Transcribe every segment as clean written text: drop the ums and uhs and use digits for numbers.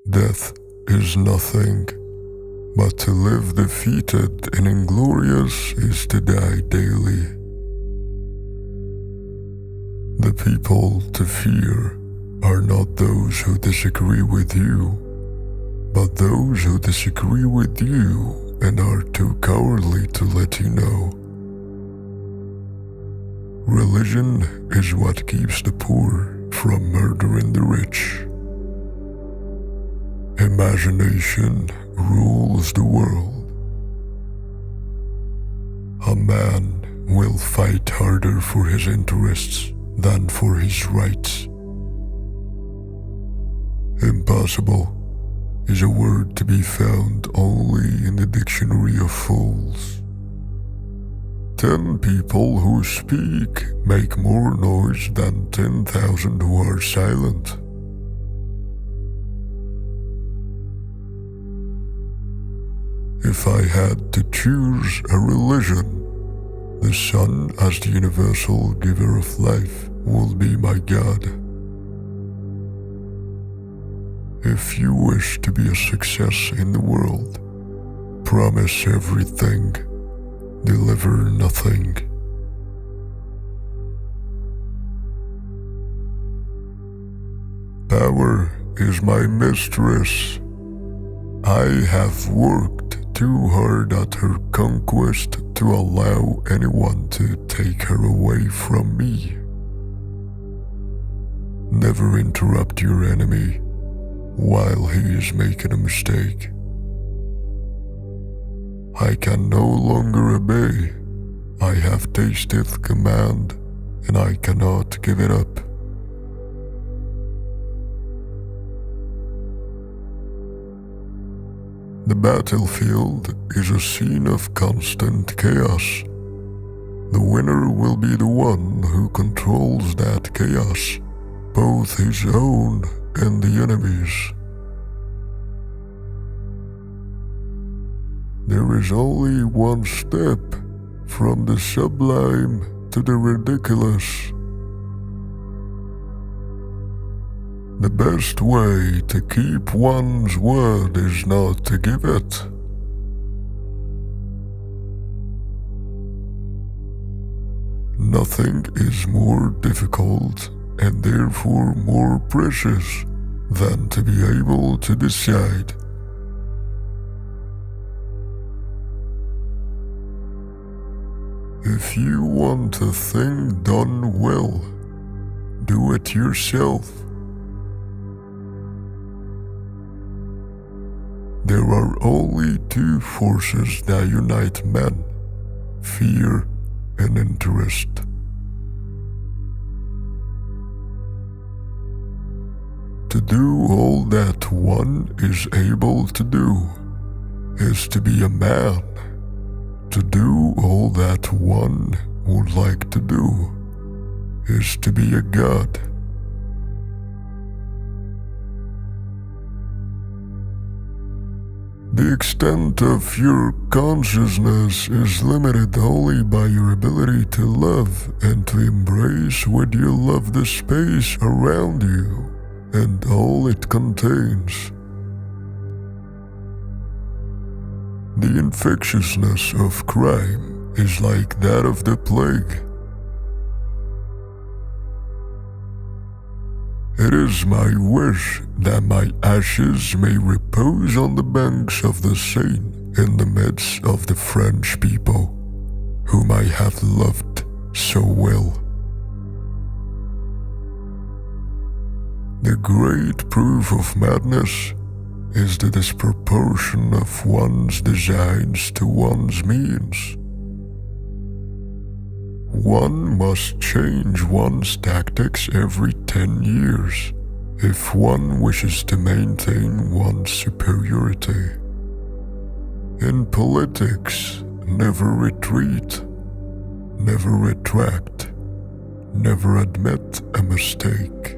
Death is nothing, but to live defeated and inglorious is to die daily. The people to fear are not those who disagree with you, but those who disagree with you and are too cowardly to let you know. Religion is what keeps the poor from murdering the rich. Imagination rules the world. A man will fight harder for his interests than for his rights. Impossible is a word to be found only in the dictionary of fools. 10 people who speak make more noise than 10,000 who are silent. If I had to choose a religion, the sun as the universal giver of life would be my God. If you wish to be a success in the world, promise everything, deliver nothing. Power is my mistress. I have worked too hard at her conquest to allow anyone to take her away from me. Never interrupt your enemy while he is making a mistake. I can no longer obey. I have tasted command, and I cannot give it up. The battlefield is a scene of constant chaos. The winner will be the one who controls that chaos, both his own and the enemy's. There is only one step from the sublime to the ridiculous. The best way to keep one's word is not to give it. Nothing is more difficult and therefore more precious than to be able to decide. If you want a thing done well, do it yourself. There are only two forces that unite men: fear and interest. To do all that one is able to do is to be a man. To do all that one would like to do is to be a god. The extent of your consciousness is limited only by your ability to love and to embrace with your love the space around you and all it contains. The infectiousness of crime is like that of the plague. It is my wish that my ashes may repose on the banks of the Seine in the midst of the French people, whom I have loved so well. The great proof of madness is the disproportion of one's designs to one's means. One must change one's tactics every 10 years if one wishes to maintain one's superiority. In politics, never retreat, never retract, never admit a mistake.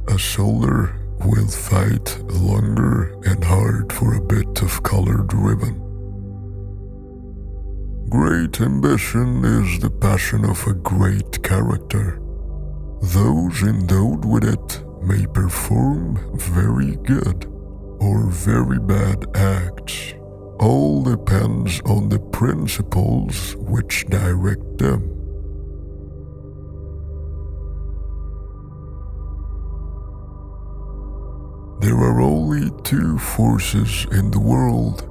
A soldier will fight longer and hard for a bit of colored ribbon. Great ambition is the passion of a great character. Those endowed with it may perform very good or very bad acts. All depends on the principles which direct them. There are only two forces in the world,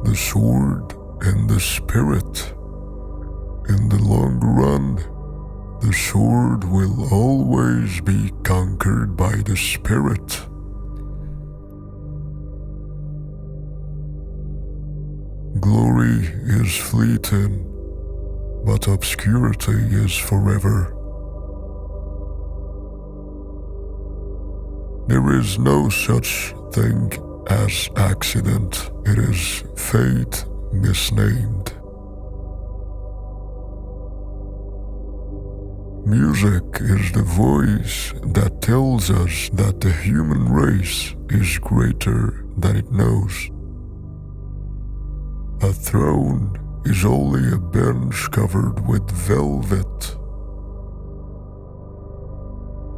the sword and the spirit. In the long run, the sword will always be conquered by the spirit. Glory is fleeting, but obscurity is forever. There is no such thing as accident, it is fate misnamed. Music is the voice that tells us that the human race is greater than it knows. A throne is only a bench covered with velvet.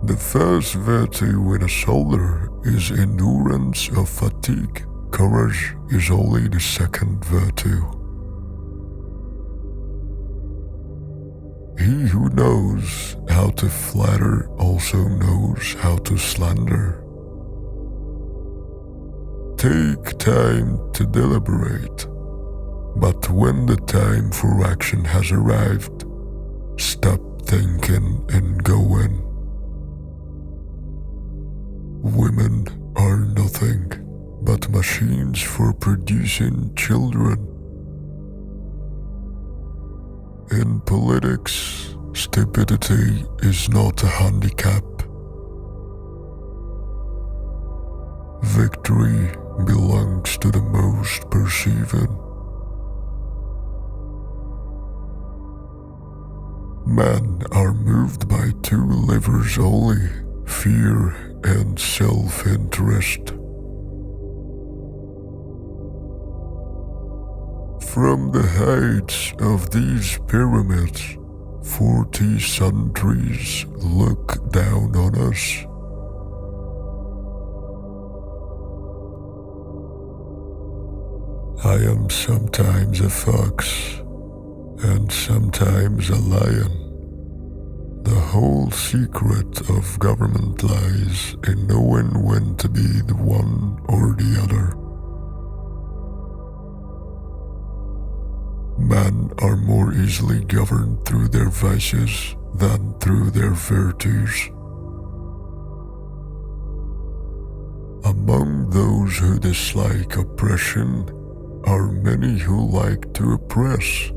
The first virtue in a soldier is endurance of fatigue. Courage is only the second virtue. He who knows how to flatter also knows how to slander. Take time to deliberate, but when the time for action has arrived, stop thinking and go in. Women are nothing but machines for producing children. In politics, stupidity is not a handicap. Victory belongs to the most perceiving. Men are moved by two levers only, fear and self-interest. From the heights of these pyramids, 40 centuries look down on us. I am sometimes a fox and sometimes a lion. The whole secret of government lies in knowing when to be the one or the other. Men are more easily governed through their vices than through their virtues. Among those who dislike oppression are many who like to oppress.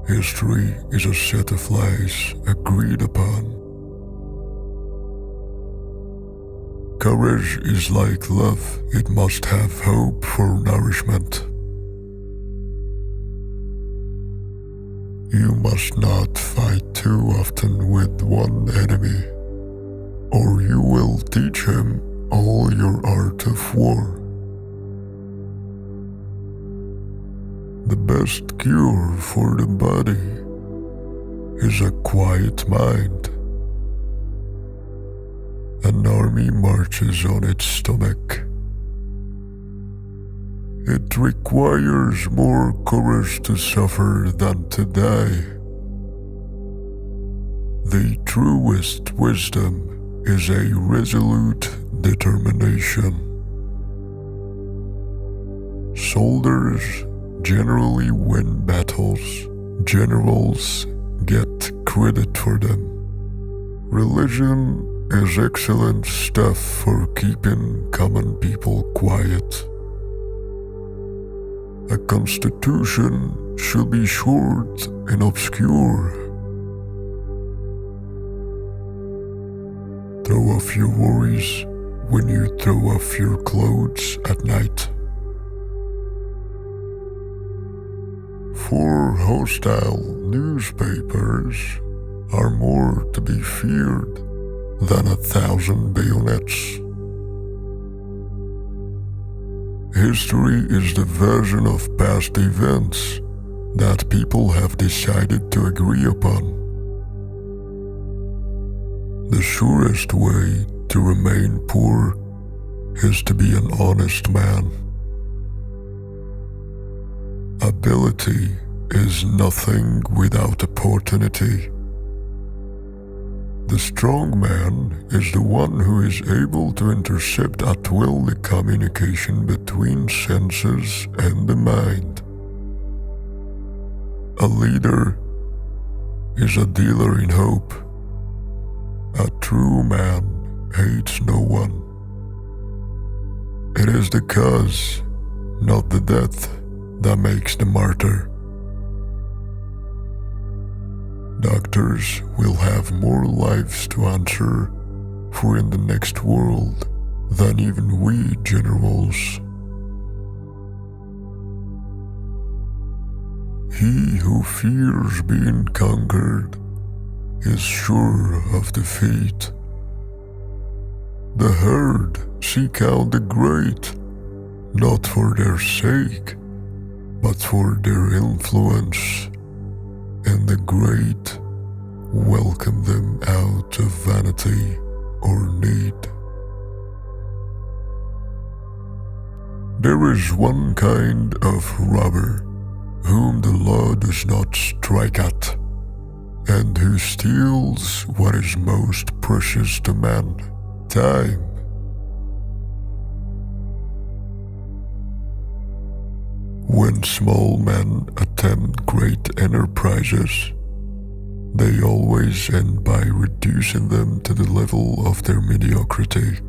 History is a set of lies agreed upon. Courage is like love, it must have hope for nourishment. You must not fight too often with one enemy, or you will teach him all your art of war. The best cure for the body is a quiet mind. An army marches on its stomach. It requires more courage to suffer than to die. The truest wisdom is a resolute determination. Soldiers generally win battles. Generals get credit for them. Religion is excellent stuff for keeping common people quiet. A constitution should be short and obscure. Throw off your worries when you throw off your clothes at night. For hostile newspapers are more to be feared than 1,000 bayonets. History is the version of past events that people have decided to agree upon. The surest way to remain poor is to be an honest man. Ability is nothing without opportunity. The strong man is the one who is able to intercept at will the communication between senses and the mind. A leader is a dealer in hope. A true man hates no one. It is the cause, not the death, that makes the martyr. Doctors will have more lives to answer for in the next world than even we generals. He who fears being conquered is sure of defeat. The herd seek out the great, not for their sake, but for their influence, and the great welcome them out of vanity or need. There is one kind of robber whom the law does not strike at, and who steals what is most precious to man, time. When small men attempt great enterprises, they always end by reducing them to the level of their mediocrity.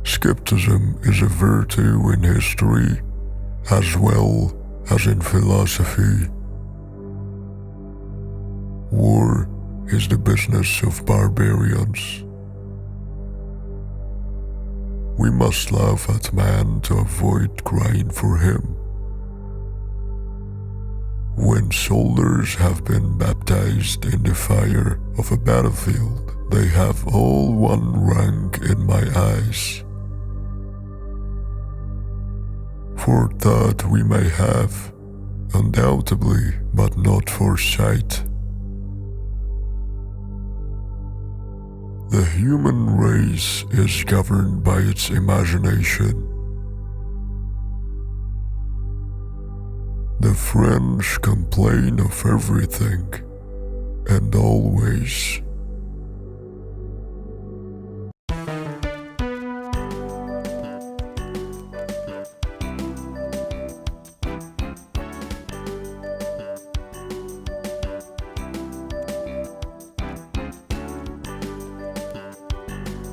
Skepticism is a virtue in history as well as in philosophy. War is the business of barbarians. We must laugh at man to avoid crying for him. When soldiers have been baptized in the fire of a battlefield, they have all one rank in my eyes. For thought we may have, undoubtedly, but not for sight. The human race is governed by its imagination. The French complain of everything and always.